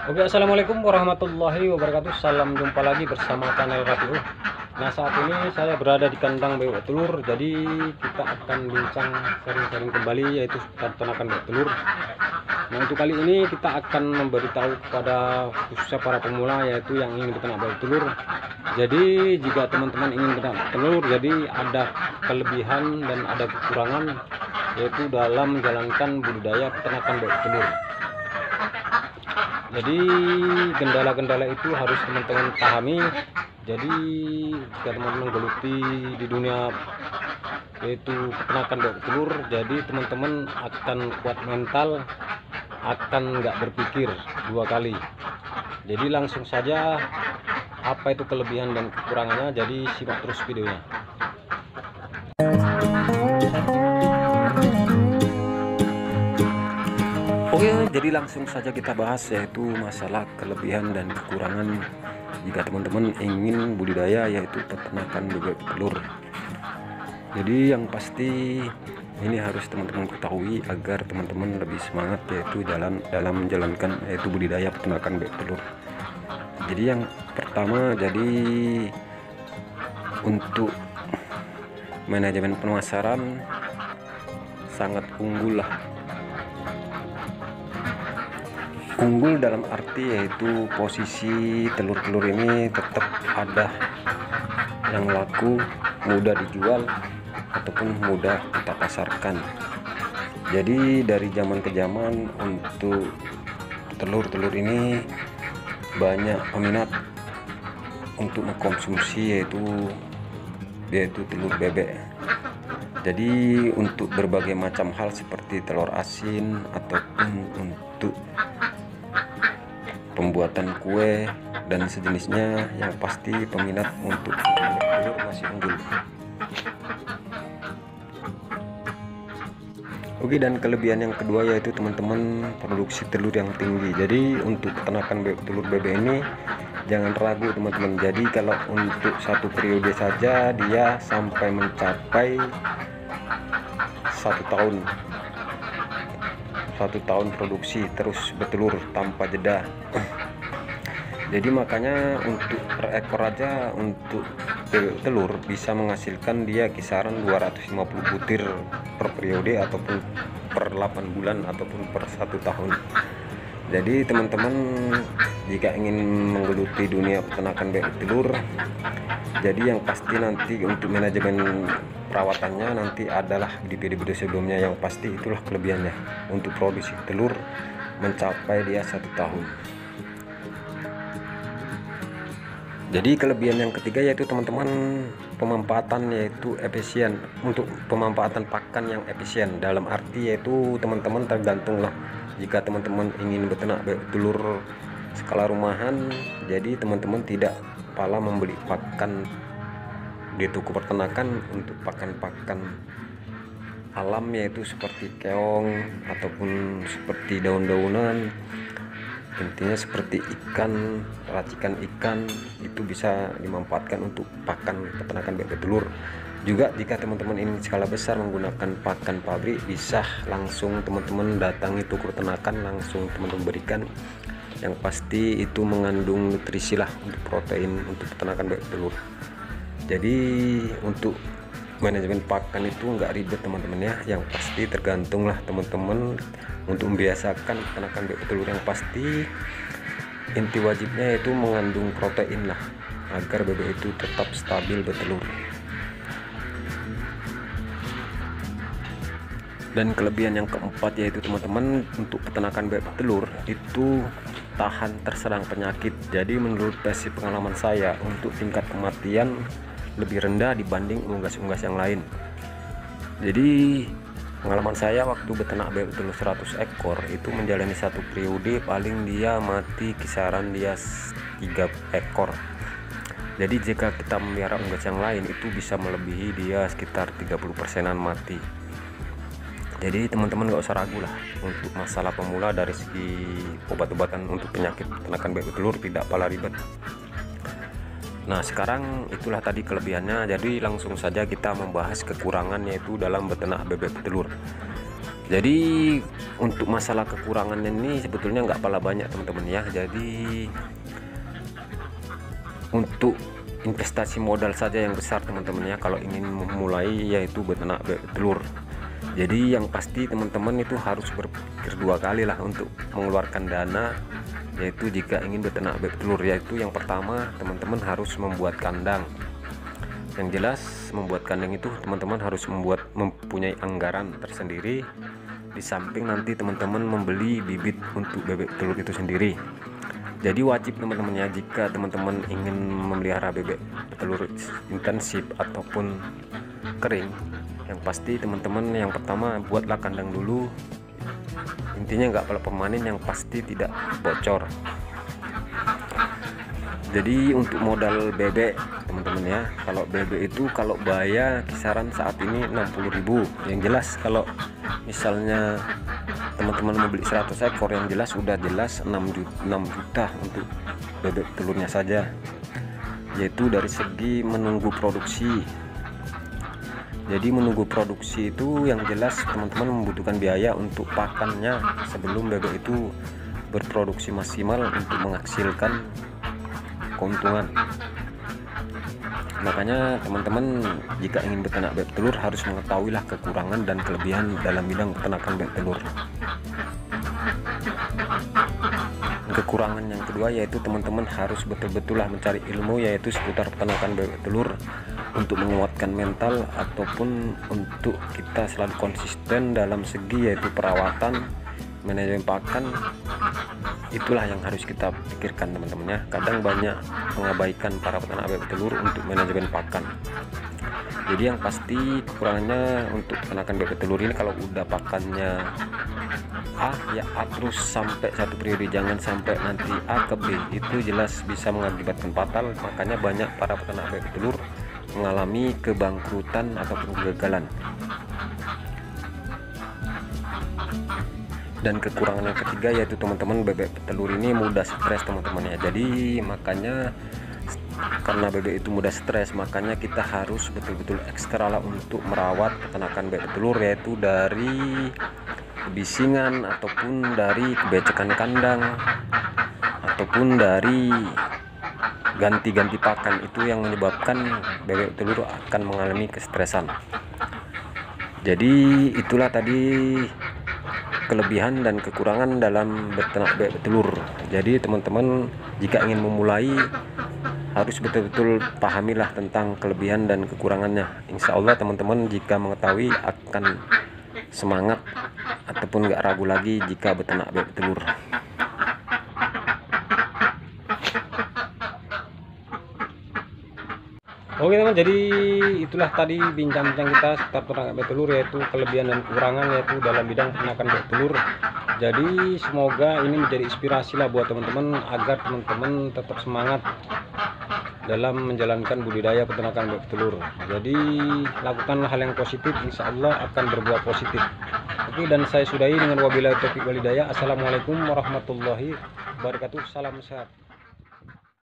Oke, assalamualaikum warahmatullahi wabarakatuh. Salam jumpa lagi bersama channel Radio. Nah, saat ini saya berada di kandang bebek telur. Jadi kita akan bincang sharing-sharing kembali, yaitu peternakan bebek telur. Nah, untuk kali ini kita akan memberitahu kepada khususnya para pemula, yaitu yang ingin beternak bebek telur. Jadi jika teman-teman ingin beternak telur, jadi ada kelebihan dan ada kekurangan, yaitu dalam menjalankan budidaya peternakan bebek telur. Jadi kendala-kendala itu harus teman-teman pahami. Jadi jika teman-teman geluti di dunia yaitu peternakan bebek telur, jadi teman-teman akan kuat mental, akan nggak berpikir dua kali. Jadi langsung saja apa itu kelebihan dan kekurangannya, jadi simak terus videonya. Oke, jadi langsung saja kita bahas, yaitu masalah kelebihan dan kekurangan jika teman-teman ingin budidaya yaitu peternakan bebek telur. Jadi yang pasti ini harus teman-teman ketahui agar teman-teman lebih semangat yaitu dalam menjalankan yaitu budidaya peternakan bebek telur. Jadi yang pertama, jadi untuk manajemen pemasaran sangat unggul lah. Unggul dalam arti yaitu posisi telur-telur ini tetap ada yang laku, mudah dijual ataupun mudah kita pasarkan. Jadi dari zaman ke zaman untuk telur-telur ini banyak peminat untuk mengkonsumsi yaitu telur bebek. Jadi untuk berbagai macam hal seperti telur asin ataupun untuk pembuatan kue dan sejenisnya, yang pasti peminat untuk telur masih unggul. Oke, dan kelebihan yang kedua yaitu teman-teman produksi telur yang tinggi. Jadi untuk peternakan telur bebek ini jangan ragu teman-teman. Jadi kalau untuk satu periode saja dia sampai mencapai 1 tahun produksi terus bertelur tanpa jeda. Jadi makanya untuk per ekor aja untuk bebek telur bisa menghasilkan dia kisaran 250 butir per periode ataupun per 8 bulan ataupun per 1 tahun. Jadi teman-teman jika ingin menggeluti dunia peternakan bebek telur, jadi yang pasti nanti untuk manajemen perawatannya nanti adalah di video-video sebelumnya, yang pasti itulah kelebihannya untuk produksi telur mencapai dia 1 tahun. Jadi kelebihan yang ketiga yaitu teman-teman pemanfaatan yaitu efisien. Untuk pemanfaatan pakan yang efisien dalam arti yaitu teman-teman tergantung lah, jika teman-teman ingin beternak bebek telur skala rumahan, jadi teman-teman tidak pala membeli pakan di toko peternakan untuk pakan-pakan alam yaitu seperti keong ataupun seperti daun-daunan, intinya seperti ikan, racikan ikan, itu bisa dimanfaatkan untuk pakan peternakan bebek telur. Juga jika teman-teman ingin skala besar menggunakan pakan pabrik, bisa langsung teman-teman datangi toko peternakan, langsung teman-teman berikan. Yang pasti itu mengandung nutrisi lah untuk protein untuk peternakan bebek telur. Jadi untuk manajemen pakan itu nggak ribet teman-teman ya, yang pasti tergantung lah teman-teman untuk membiasakan peternakan bebek telur. Yang pasti inti wajibnya yaitu mengandung protein lah agar bebek itu tetap stabil bertelur. Dan kelebihan yang keempat yaitu teman-teman untuk peternakan bebek telur itu tahan terserang penyakit. Jadi menurut versi pengalaman saya untuk tingkat kematian lebih rendah dibanding unggas-unggas yang lain. Jadi pengalaman saya waktu beternak bebek telur 100 ekor itu menjalani satu periode paling dia mati kisaran dia 3 ekor. Jadi jika kita memelihara unggas yang lain itu bisa melebihi dia sekitar 30%-an mati. Jadi teman-teman nggak usah ragu lah untuk masalah pemula dari segi obat-obatan untuk penyakit peternakan bebek telur, tidak pala ribet. Nah sekarang itulah tadi kelebihannya, jadi langsung saja kita membahas kekurangan yaitu dalam beternak bebek telur. Jadi untuk masalah kekurangan ini sebetulnya nggak pala banyak teman-teman ya. Jadi untuk investasi modal saja yang besar teman-teman ya kalau ingin memulai yaitu beternak bebek telur. Jadi yang pasti teman-teman itu harus berpikir dua kali lah untuk mengeluarkan dana, yaitu jika ingin beternak bebek telur. Yaitu yang pertama, teman-teman harus membuat kandang. Yang jelas membuat kandang itu teman-teman harus mempunyai anggaran tersendiri. Di samping nanti teman-teman membeli bibit untuk bebek telur itu sendiri. Jadi wajib teman-teman ya, jika teman-teman ingin memelihara bebek telur intensif ataupun kering, yang pasti teman-teman yang pertama buatlah kandang dulu. Intinya nggak perlu permanen, yang pasti tidak bocor. Jadi untuk modal bebek teman-teman ya, kalau bebek itu kalau bayar kisaran saat ini 60.000. Yang jelas kalau misalnya teman-teman membeli 100 ekor, yang jelas sudah jelas 6 juta untuk bebek telurnya saja, yaitu dari segi menunggu produksi. Jadi menunggu produksi itu yang jelas teman-teman membutuhkan biaya untuk pakannya sebelum bebek itu berproduksi maksimal untuk menghasilkan keuntungan. Makanya teman-teman jika ingin beternak bebek telur harus mengetahuilah kekurangan dan kelebihan dalam bidang peternakan bebek telur. Kekurangan yang kedua yaitu teman-teman harus betul-betul mencari ilmu yaitu seputar peternakan bebek telur untuk menguatkan mental ataupun untuk kita selalu konsisten dalam segi yaitu perawatan, manajemen pakan. Itulah yang harus kita pikirkan teman-teman ya. Kadang banyak mengabaikan para peternak bebek telur untuk manajemen pakan. Jadi yang pasti kekurangannya untuk peternakan bebek telur ini, kalau udah pakannya A ya A terus sampai satu periode, jangan sampai nanti A ke B, itu jelas bisa mengakibatkan fatal. Makanya banyak para peternak bebek telur mengalami kebangkrutan ataupun kegagalan. Dan kekurangan yang ketiga yaitu teman-teman bebek telur ini mudah stres teman-teman ya. Jadi makanya karena bebek itu mudah stres, makanya kita harus betul-betul ekstra lah untuk merawat peternakan bebek telur, yaitu dari kebisingan ataupun dari kebecekan kandang ataupun dari ganti-ganti pakan. Itu yang menyebabkan bebek telur akan mengalami kestresan. Jadi itulah tadi kelebihan dan kekurangan dalam beternak bebek telur. Jadi teman-teman jika ingin memulai harus betul-betul pahamilah tentang kelebihan dan kekurangannya. Insya Allah teman-teman jika mengetahui akan semangat ataupun gak ragu lagi jika beternak bebek telur. Oke teman, jadi itulah tadi bincang-bincang kita seputar peternakan bebek telur, yaitu kelebihan dan kekurangan yaitu dalam bidang peternakan bebek telur. Jadi semoga ini menjadi inspirasi lah buat teman-teman agar teman-teman tetap semangat dalam menjalankan budidaya peternakan bebek telur. Jadi lakukanlah hal yang positif, insya Allah akan berbuah positif. Oke, dan saya sudahi dengan wabillahi taufiq wal hidayah. Assalamualaikum warahmatullahi wabarakatuh. Salam sehat.